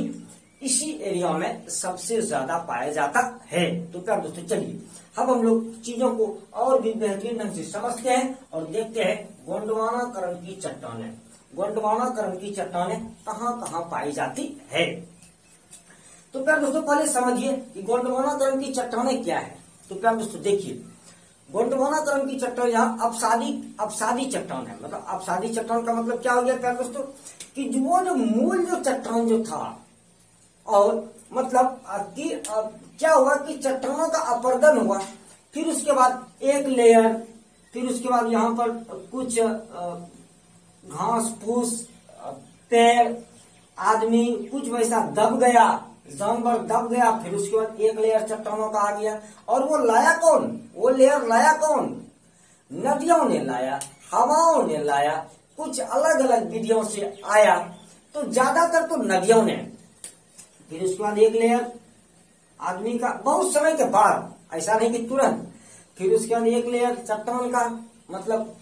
इसी एरिया में सबसे ज्यादा पाया जाता है। तो प्यारे दोस्तों चलिए अब हम लोग चीजों को और भी बेहतरीन ढंग से समझते हैं और देखते हैं गोंडवाना क्रम की चट्टानें। गोंडवाना क्रम की चट्टानें कहाँ कहाँ पाई जाती है? तो प्यारे दोस्तों पहले समझिए कि गोंडवाना क्रम की चट्टानें क्या है। तो प्यारे दोस्तों देखिए, गोंडवाना क्रम की चट्टान यहाँ अपसादी चट्टान है। मतलब अपसादी चट्टान का मतलब क्या हो गया प्यारे दोस्तों कि जो मूल जो चट्टान जो था, और मतलब कि क्या हुआ कि चट्टानों का अपरदन हुआ, फिर उसके बाद एक लेयर, फिर उसके बाद यहाँ पर कुछ घास फूस, पेड़, आदमी कुछ वैसा दब गया, जानवर दब गया, फिर उसके बाद एक लेयर चट्टानों का आ गया। और वो लाया कौन? वो लेयर लाया कौन? नदियों ने लाया, हवाओं ने लाया, कुछ अलग अलग विधियों से आया। तो ज्यादातर तो नदियों ने, फिर उसके बाद एक लेयर आदमी का बहुत समय के बाद, ऐसा नहीं कि तुरंत, फिर उसके बाद एक लेयर चट्टान का, मतलब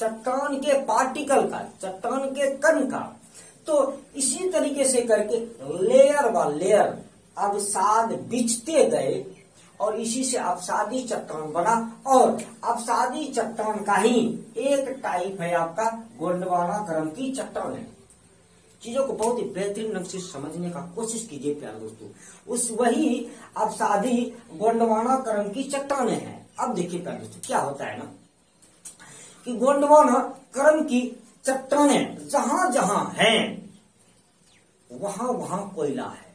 चट्टान के पार्टिकल का, चट्टान के कण का। तो इसी तरीके से करके लेयर बाय लेयर अवसाद बिछते गए और इसी से अवसादी चट्टान बना। और अवसादी चट्टान का ही एक टाइप है आपका गोंडवाना क्रम की चट्टान है। चीजों को बहुत ही बेहतरीन ढंग से समझने का कोशिश कीजिए प्यारे दोस्तों। उस वही अवसादी गोंडवाना क्रम की चट्टानें हैं। अब देखिए प्यारे दोस्तों क्या होता है ना कि गोंडवाना क्रम की चट्टानें जहां जहां हैं वहां वहां कोयला है।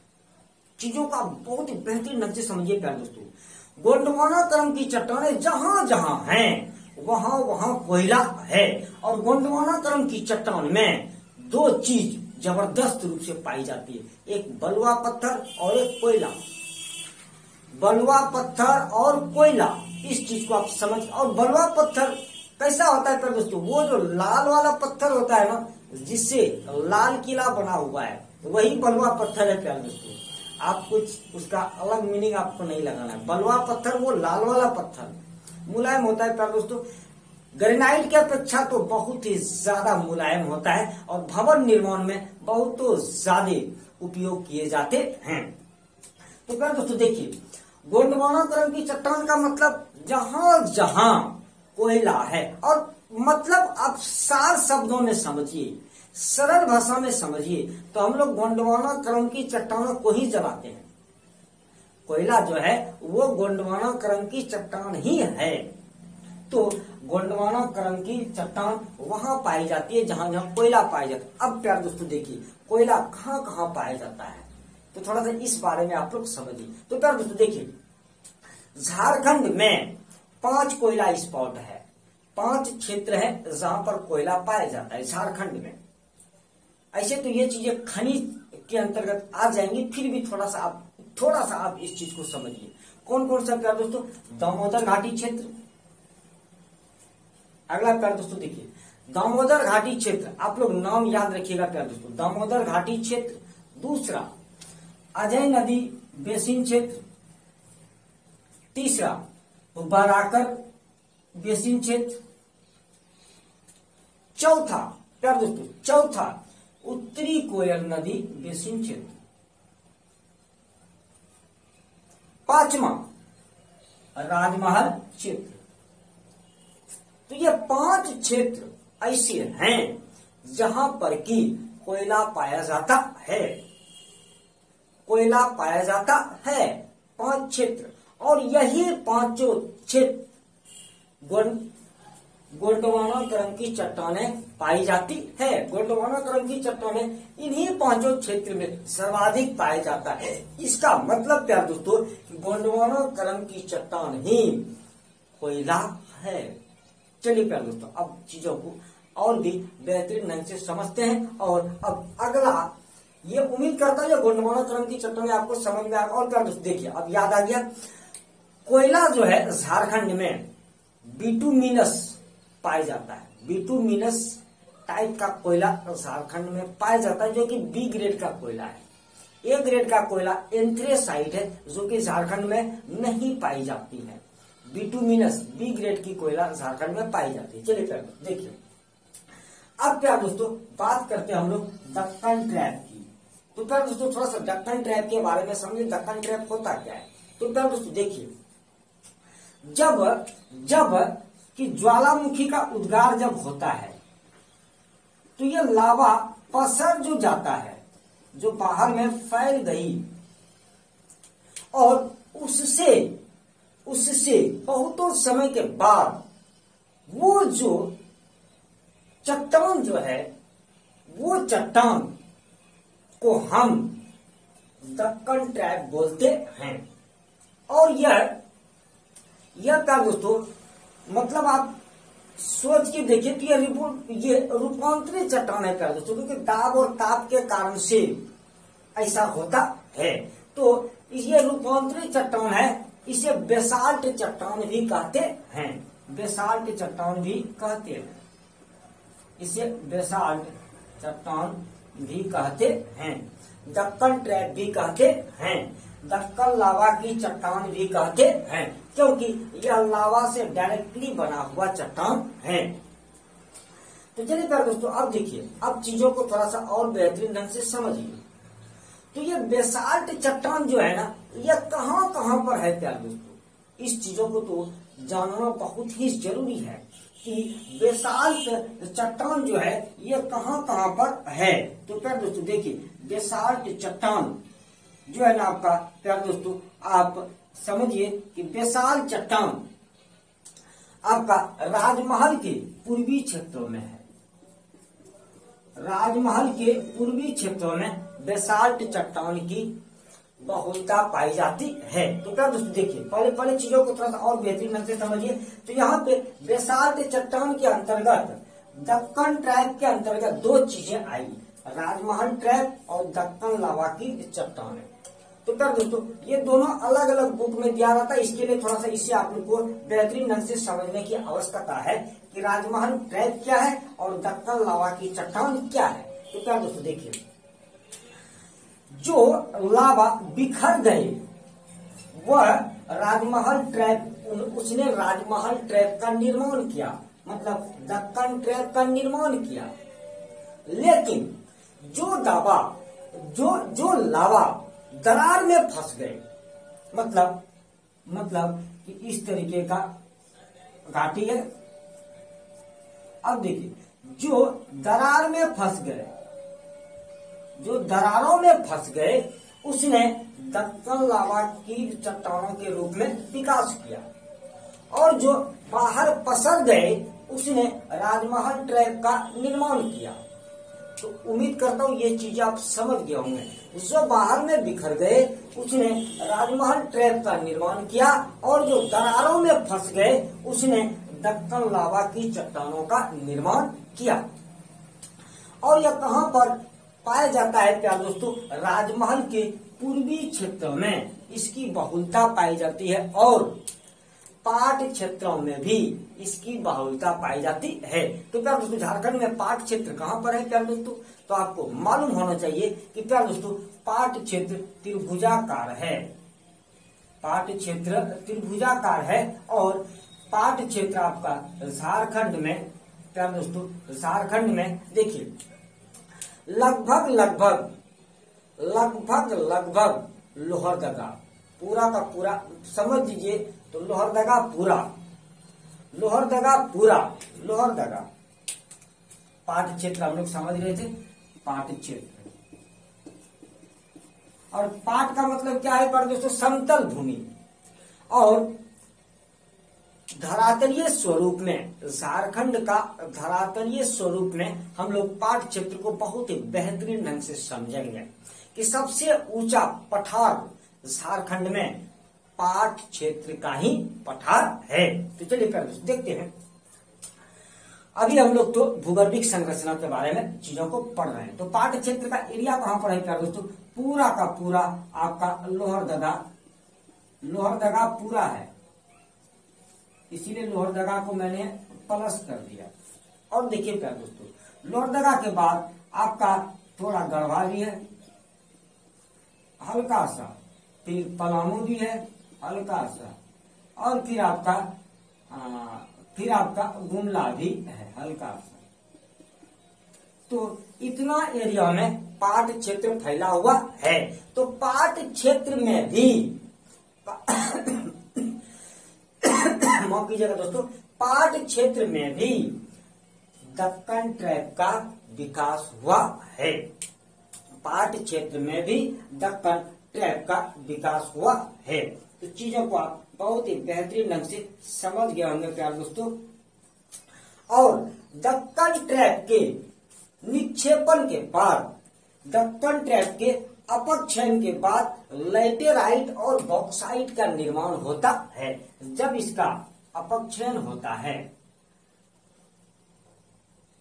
चीजों का बहुत ही बेहतरीन ढंग से समझिए प्यारे दोस्तों। गोंडवाना क्रम की चट्टानें जहां जहां हैं वहां वहां कोयला है। और गोंडवाना क्रम की चट्टान में दो चीज जबरदस्त रूप से पाई जाती है, एक बलुआ पत्थर और एक कोयला। बलुआ पत्थर और कोयला, इस चीज को आप समझ। और बलुआ पत्थर कैसा होता है प्यारे दोस्तों? वो जो लाल वाला पत्थर होता है ना, जिससे लाल किला बना हुआ है, वही बलुआ पत्थर है प्यारे दोस्तों। आप कुछ उसका अलग मीनिंग आपको नहीं लगाना है। बलुआ पत्थर वो लाल वाला पत्थर मुलायम होता है प्यारे दोस्तों। ग्रेनाइट की अपेक्षा तो बहुत ही ज्यादा मुलायम होता है और भवन निर्माण में बहुत ज्यादा उपयोग किए जाते हैं। तो प्यारे दोस्तों देखिए, गोंडवाना क्रम की चट्टान का मतलब जहां जहां कोयला है। और मतलब आप सार शब्दों में समझिए, सरल भाषा में समझिए, तो हम लोग गोंडवाना क्रम की चट्टानों को ही जलाते हैं। कोयला जो है वो गोंडवाना क्रम की चट्टान ही है। तो गोंडवाना क्रम की चट्टान वहां पाई जाती है जहां जहां कोयला पाया जाता है। अब प्यारे दोस्तों देखिए, कोयला कहाँ कहाँ पाया जाता है, तो थोड़ा सा इस बारे में आप लोग समझिए। तो प्यारे दोस्तों देखिए, झारखंड में 5 कोयला स्पॉट है, 5 क्षेत्र है जहां पर कोयला पाया जाता है झारखंड में। ऐसे तो ये चीजें खनिज के अंतर्गत आ जाएंगी, फिर भी थोड़ा सा आप इस चीज को समझिए। कौन कौन सा प्यारे दोस्तों? दामोदर घाटी क्षेत्र। अगला प्यारे दोस्तों देखिए, दामोदर घाटी क्षेत्र, आप लोग नाम याद रखिएगा प्यारे दोस्तों, दामोदर घाटी क्षेत्र। दूसरा अजय नदी बेसिन क्षेत्र। तीसरा बराकर बेसिन क्षेत्र। चौथा प्यारे दोस्तों, चौथा उत्तरी कोयल नदी बेसिन क्षेत्र। पांचवा राजमहल क्षेत्र। तो ये 5 क्षेत्र ऐसे हैं जहां पर कि कोयला पाया जाता है, कोयला पाया जाता है। 5 क्षेत्र, और यही पांचों क्षेत्र गोंडवाना क्रम की चट्टानें पाई जाती है। गोंडवाना क्रम की चट्टानें इन्हीं पांचों क्षेत्र में सर्वाधिक पाया जाता है। इसका मतलब प्यारे दोस्तों कि गोंडवाना क्रम की चट्टान ही कोयला है। चलिए प्यारे दोस्तों, अब चीजों को और भी बेहतरीन ढंग से समझते हैं। और अब अगला, ये उम्मीद करता हूं गोंडवाना क्रम की चट्टानें आपको समझ में आ। और प्यारे दोस्तों देखिए, अब याद आ गया, कोयला जो है झारखंड में बिटुमिनस पाया जाता है। बिटुमिनस टाइप का कोयला झारखंड में पाया जाता है, जो कि बी ग्रेड का कोयला है। ए ग्रेड का कोयला एंथ्रेसाइट है, जो कि झारखंड में नहीं पाई जाती है। बिटुमिनस बी ग्रेड की कोयला झारखंड में पाई जाती है। चलिए प्यारे देखिए, अब प्यारे दोस्तों बात करते हैं हम लोग दक्कन ट्रैप की। तो प्यारे दोस्तों थोड़ा सा दक्कन ट्रैप के बारे में समझिए, दक्कन ट्रैप होता क्या है। तो प्यारे दोस्तों देखिए, जब कि ज्वालामुखी का उद्गार जब होता है तो यह लावा पसर जो जाता है, जो बाहर में फैल गई, और उससे बहुतों समय के बाद वो जो चट्टान जो है, वो चट्टान को हम दक्कन ट्रैप बोलते हैं। और यह क्या दोस्तों, मतलब आप सोच के देखिए कि ये रूपांतरित चट्टान है प्यारे दोस्तों, क्योंकि दाब और ताप के कारण से ऐसा होता है। तो ये रूपांतरित चट्टान है, इसे बेसाल्ट चट्टान भी कहते हैं। बेसाल्ट चट्टान भी कहते हैं, इसे बेसाल्ट चट्टान भी कहते हैं। दक्कन ट्रैप भी कहते हैं, दक्कन लावा की चट्टान भी कहते हैं, क्योंकि यह लावा से डायरेक्टली बना हुआ चट्टान है। तो चलिए प्यारे दोस्तों, अब देखिए, अब चीजों को थोड़ा सा और बेहतरीन ढंग से समझिए। तो ये बेसाल्ट चट्टान जो है ना, यह कहां कहां पर है प्यारे दोस्तों। इस चीजों को तो जानना बहुत ही जरूरी है कि बेसाल्ट चट्टान जो है ये कहां कहां पर है। तो प्यारे दोस्तों देखिए, बेसाल्ट चट्टान जो है ना आपका, प्यारे दोस्तों आप समझिए कि बेसाल्ट चट्टान आपका राजमहल के पूर्वी क्षेत्रों में है। राजमहल के पूर्वी क्षेत्रों में बेसाल्ट चट्टान की बहुलता पाई जाती है। तो क्या दोस्तों देखिए, पहले चीजों को थोड़ा सा और बेहतरीन ढंग से समझिए। तो यहाँ पे बेसाल्ट चट्टान के अंतर्गत, दक्कन ट्रैप के अंतर्गत 2 चीजें आई, राजमहल ट्रैप और दक्कन लावा की चट्टान। तो क्या दोस्तों, ये दोनों अलग अलग बुक में दिया जाता है, इसके लिए थोड़ा सा इसे आप लोग को बेहतरीन ढंग से समझने की आवश्यकता है कि राजमहल ट्रैप क्या है और दक्कन लावा की चट्टान क्या है। तो क्या दोस्तों देखिए, जो लावा बिखर गए वह राजमहल ट्रैप, उसने राजमहल ट्रैप का निर्माण किया, मतलब दक्कन ट्रैप का निर्माण किया। लेकिन जो लावा दरार में फंस गए, मतलब कि इस तरीके का घाटी है। अब देखिए, जो दरार में फंस गए, जो दरारों में फंस गए, उसने दक्कन लावा की चट्टानों के रूप में विकास किया। और जो बाहर पसर गए, उसने राजमहल ट्रैप का निर्माण किया। तो उम्मीद करता हूँ ये चीजें आप समझ गए होंगे। जो बाहर में बिखर गए, उसने राजमहल ट्रैप का निर्माण किया, और जो दरारों में फंस गए, उसने दक्कन लावा की चट्टानों का निर्माण किया। और यह कहां पर पाया जाता है प्यारे दोस्तों, राजमहल के पूर्वी क्षेत्रों में इसकी बहुलता पाई जाती है, और पाट क्षेत्रों में भी इसकी बहुलता पाई जाती है। तो प्यारे दोस्तों, झारखंड में पाट क्षेत्र कहां पर है प्यारे दोस्तों, तो आपको मालूम होना चाहिए कि प्यारे दोस्तों पाट क्षेत्र त्रिभुजाकार है। पाट क्षेत्र त्रिभुजाकार है, और पाट क्षेत्र आपका झारखंड में, प्यारे दोस्तों, झारखंड में देखिए लगभग लगभग लगभग लगभग लोहरदगा पूरा का पूरा समझ लीजिए। तो लोहरदगा पूरा, लोहरदगा पूरा, लोहरदगा पाट क्षेत्र हम लोग समझ रहे थे, पाट क्षेत्र। और पाट का मतलब क्या है पर दोस्तों? समतल भूमि। और धरातलीय स्वरूप में, झारखंड का धरातलीय स्वरूप में हम लोग पाट क्षेत्र को बहुत ही बेहतरीन ढंग से समझेंगे कि सबसे ऊंचा पठार झारखंड में पाट क्षेत्र का ही पठार है। तो चलिए दोस्तों देखते हैं। अभी हम लोग तो भूगर्भिक संरचना के बारे में चीजों को पढ़ रहे हैं। तो पाट क्षेत्र का एरिया कहां पर है प्यारे दोस्तों? पूरा का पूरा आपका लोहरदगा, लोहरदगा पूरा है, इसीलिए लोहरदगा को मैंने प्लस कर दिया। और देखिए प्यारे दोस्तों, लोहरदगा के बाद आपका थोड़ा गढ़वा भी है हल्का सा, फिर पलामू भी है हल्का सा, और फिर आपका गुमला भी है हल्का सा। तो इतना एरिया में पाट क्षेत्र फैला हुआ है। तो पाट क्षेत्र में भी माफ कीजिएगा दोस्तों, पाट क्षेत्र में भी दक्कन ट्रैप का विकास हुआ है। पाट क्षेत्र में भी दक्कन ट्रैप का विकास हुआ है। तो चीजों को आप बहुत ही बेहतरीन ढंग से समझ गए होंगे प्यारे दोस्तों। और दक्कन ट्रैप के निक्षेपण के बाद, दक्कन ट्रैप के अपक्षयन के बाद लैटेराइट और बॉक्साइट का निर्माण होता है। जब इसका अपक्षयन होता है,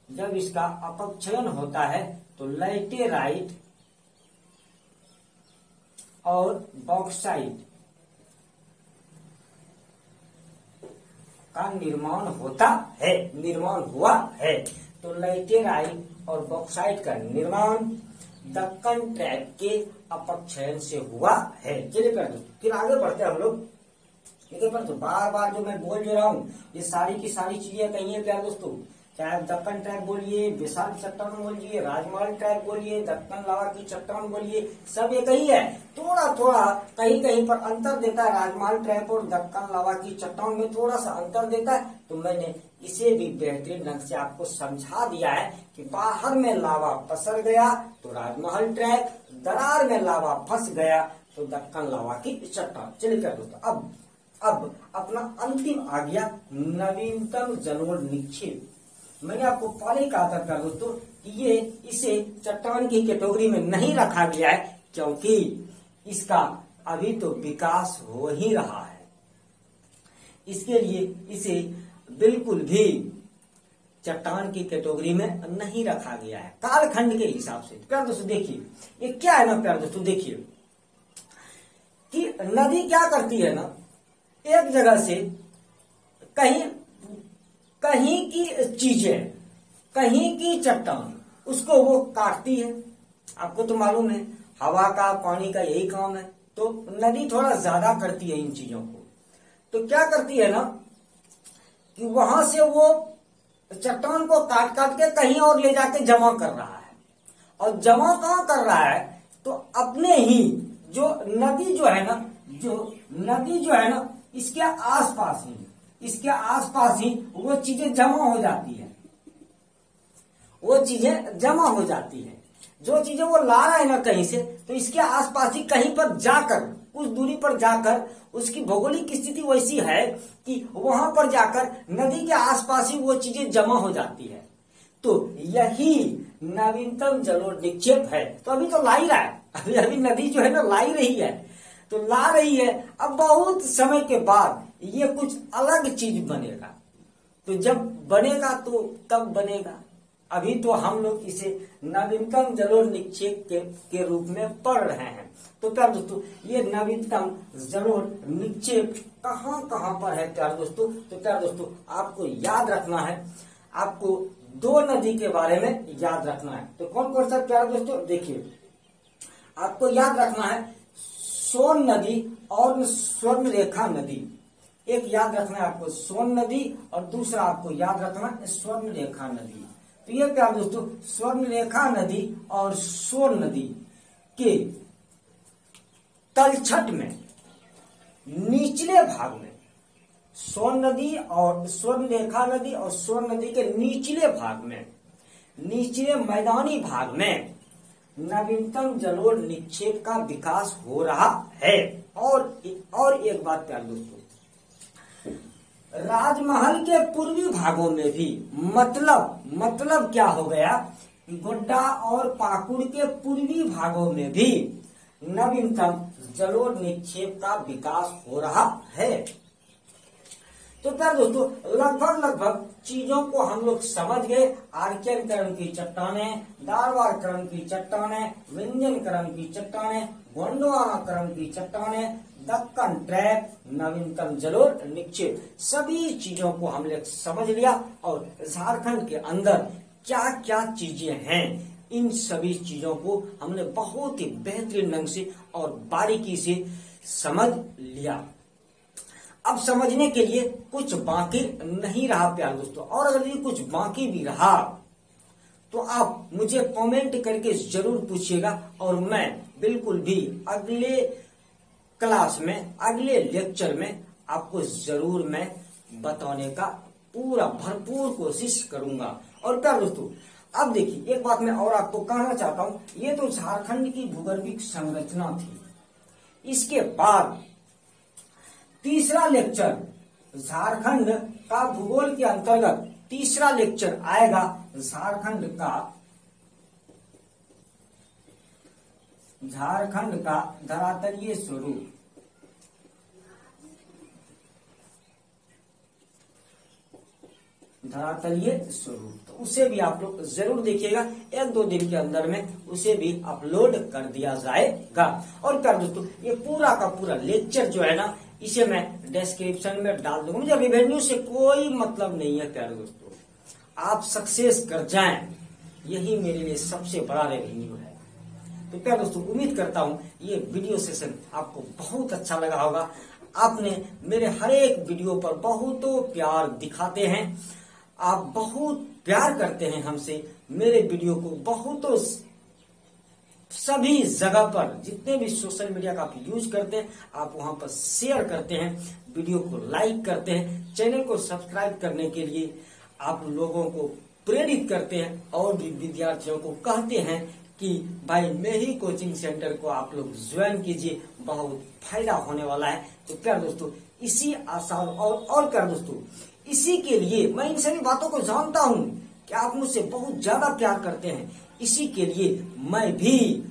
जब इसका अपक्षयन होता है तो लैटेराइट और बॉक्साइट का निर्माण होता है, निर्माण हुआ है। तो लैटेराइट और बॉक्साइट का निर्माण दक्कन ट्रैप के अपक्षयन से हुआ है। चलिए फिर आगे बढ़ते हैं हम लोग। देखिए पर तो बार बार जो मैं बोल जो रहा हूँ ये सारी की सारी चीजें कही है प्यारे दोस्तों। चाहे दक्कन ट्रैप बोलिए, विशाल चट्टान बोलिए, राजमहल ट्रैप बोलिए, दक्कन लावा की चट्टान बोलिए, सब एक ही है। थोड़ा थोड़ा कहीं कहीं पर अंतर देता है, राजमहल ट्रैप और दक्कन लावा की चट्टान में थोड़ा सा अंतर देता है। तो मैंने इसे भी बेहतरीन ढंग से आपको समझा दिया है कि बाहर में लावा पसर गया तो राजमहल ट्रैप, दरार में लावा फंस गया तो दक्कन लावा की चट्टान। चलिए क्या दोस्तों, अब अपना अंतिम आ गया नवीनतम जलोढ़ निक्षेप। मैंने आपको पहले ही कहा था दोस्तों कि ये इसे चट्टान की कैटेगरी में नहीं रखा गया है क्योंकि इसका अभी तो विकास हो ही रहा है। इसके लिए इसे बिल्कुल भी चट्टान की कैटेगरी में नहीं रखा गया है कालखंड के हिसाब से। प्यारे दोस्तों देखिए ये क्या है ना प्यारे दोस्तों, देखिए कि नदी क्या करती है ना, एक जगह से कहीं की चीजें, कहीं की चट्टान उसको वो काटती है। आपको तो मालूम है हवा का पानी का यही काम है। तो नदी थोड़ा ज्यादा करती है इन चीजों को। तो क्या करती है ना कि वहां से वो चट्टान को काट काट के कहीं और ले जाके जमा कर रहा है। और जमा कहाँ कर रहा है तो अपने ही जो नदी जो है ना इसके आसपास ही वो चीजें जमा हो जाती है। वो चीजें जमा हो जाती है, जो चीजें वो ला रहा है ना कहीं से, तो इसके आसपास ही कहीं पर जाकर, कुछ दूरी पर जाकर, उसकी भौगोलिक स्थिति वैसी है कि वहां पर जाकर नदी के आसपास ही वो चीजें जमा हो जाती है। तो यही नवीनतम जलोढ़ निक्षेप है। तो अभी तो ला ही रहा है, अभी नदी जो है ना ला ही रही है, तो ला रही है। अब बहुत समय के बाद ये कुछ अलग चीज बनेगा। तो जब बनेगा तो तब बनेगा। अभी तो हम लोग इसे नवीनतम जलोढ़ निक्षेप के रूप में पढ़ रहे हैं। तो प्यारे दोस्तों ये नवीनतम जलोढ़ निक्षेप कहाँ कहाँ पर है प्यारे दोस्तों? तो प्यारे दोस्तों आपको याद रखना है, आपको दो नदी के बारे में याद रखना है। तो कौन कौन सा प्यारे दोस्तों? देखिए आपको याद रखना है सोन नदी और स्वर्णरेखा नदी। एक याद रखना है आपको स्वर्ण नदी और दूसरा आपको याद रखना है स्वर्ण रेखा नदी। तो ये क्या दोस्तों, स्वर्ण रेखा नदी और स्वर्ण नदी के तलछट में निचले भाग में, स्वर्ण नदी और स्वर्ण रेखा नदी और स्वर्ण नदी के निचले भाग में, निचले मैदानी भाग में नवीनतम जलोढ़ निक्षेप का विकास हो रहा है। और एक बात प्यारे दोस्तों, राजमहल के पूर्वी भागों में भी, मतलब क्या हो गया, गोड्डा और पाकुड़ के पूर्वी भागों में भी नवीनतम जलोढ़ निक्षेप का विकास हो रहा है। तो क्या दोस्तों, लगभग चीजों को हम लोग समझ गए। आर्कियन क्रम की चट्टानें, दारवार क्रम की चट्टानें, विंध्यन क्रम की चट्टानें, गोंडवाना क्रम की चट्टानें, दक्कन ट्रैप, नवीनतम जलोढ़ निक्षेप, सभी चीजों को हम लोग समझ लिया। और झारखंड के अंदर क्या क्या चीजें हैं, इन सभी चीजों को हमने बहुत ही बेहतरीन ढंग से और बारीकी से समझ लिया। अब समझने के लिए कुछ बाकी नहीं रहा प्यारे दोस्तों, और अगर ये कुछ बाकी भी रहा तो आप मुझे कमेंट करके जरूर पूछिएगा, और मैं बिल्कुल भी अगले क्लास में, अगले लेक्चर में आपको जरूर मैं बताने का पूरा भरपूर कोशिश करूंगा। और प्यारे दोस्तों, अब देखिए एक बात मैं और आपको कहना चाहता हूं, ये तो झारखंड की भूगर्भिक संरचना थी। इसके बाद तीसरा लेक्चर झारखंड का भूगोल के अंतर्गत तीसरा लेक्चर आएगा झारखंड का धरातलीय स्वरूप। तो उसे भी आप लोग जरूर देखिएगा, 1-2 दिन के अंदर में उसे भी अपलोड कर दिया जाएगा। और क्या दोस्तों, ये पूरा का पूरा लेक्चर जो है ना, इसे मैं डिस्क्रिप्शन में डाल दूंगा। मुझे रेवेन्यू से कोई मतलब नहीं है प्यारे दोस्तों, आप सक्सेस कर जाएं, यही मेरे लिए सबसे बड़ा रेवेन्यू है। तो प्यारे दोस्तों, उम्मीद करता हूं ये वीडियो सेशन आपको बहुत अच्छा लगा होगा। आपने मेरे हर एक वीडियो पर बहुतों प्यार दिखाते हैं, आप बहुत प्यार करते हैं हमसे, मेरे वीडियो को बहुतों सभी जगह पर, जितने भी सोशल मीडिया का आप यूज करते हैं, आप वहां पर शेयर करते हैं, वीडियो को लाइक करते हैं, चैनल को सब्सक्राइब करने के लिए आप लोगों को प्रेरित करते हैं, और भी विद्यार्थियों को कहते हैं कि भाई मेही कोचिंग सेंटर को आप लोग ज्वाइन कीजिए, बहुत फायदा होने वाला है। तो प्यारे दोस्तों, इसी आशा और प्यारे दोस्तों, इसी के लिए मैं इन सभी बातों को जानता हूं कि आप मुझसे बहुत ज्यादा प्यार करते हैं, इसी के लिए मैं भी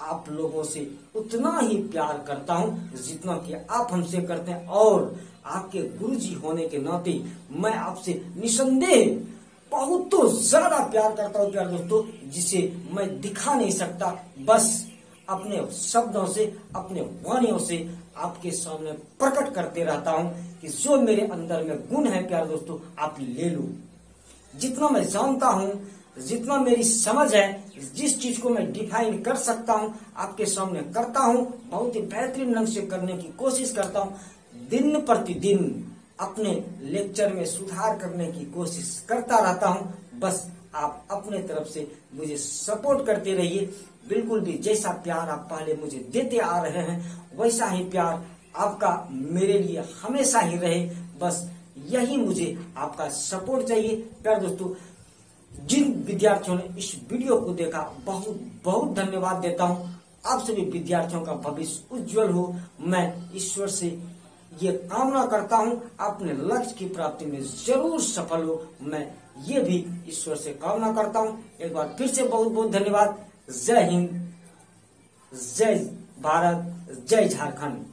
आप लोगों से उतना ही प्यार करता हूं जितना कि आप हमसे करते हैं। और आपके गुरुजी होने के नाते मैं आपसे निसंदेह बहुत तो ज्यादा प्यार करता हूं प्यारे दोस्तों, जिसे मैं दिखा नहीं सकता, बस अपने शब्दों से, अपने वाणियों से आपके सामने प्रकट करते रहता हूं कि जो मेरे अंदर में गुण है प्यारे दोस्तों, आप ले लो। जितना मैं जानता हूं, जितना मेरी समझ है, जिस चीज को मैं डिफाइन कर सकता हूं, आपके सामने करता हूं, बहुत ही बेहतरीन ढंग से करने की कोशिश करता हूं। दिन प्रतिदिन अपने लेक्चर में सुधार करने की कोशिश करता रहता हूं। बस आप अपने तरफ से मुझे सपोर्ट करते रहिए। बिल्कुल भी जैसा प्यार आप पहले मुझे देते आ रहे हैं, वैसा ही प्यार आपका मेरे लिए हमेशा ही रहे। बस यही मुझे आपका सपोर्ट चाहिए। प्यारे दोस्तों, जिन विद्यार्थियों ने इस वीडियो को देखा, बहुत बहुत धन्यवाद देता हूं। आप सभी विद्यार्थियों का भविष्य उज्जवल हो, मैं ईश्वर से ये कामना करता हूं, अपने लक्ष्य की प्राप्ति में जरूर सफल हो, मैं ये भी ईश्वर से कामना करता हूं। एक बार फिर से बहुत बहुत धन्यवाद। जय हिंद, जय भारत, जय झारखंड।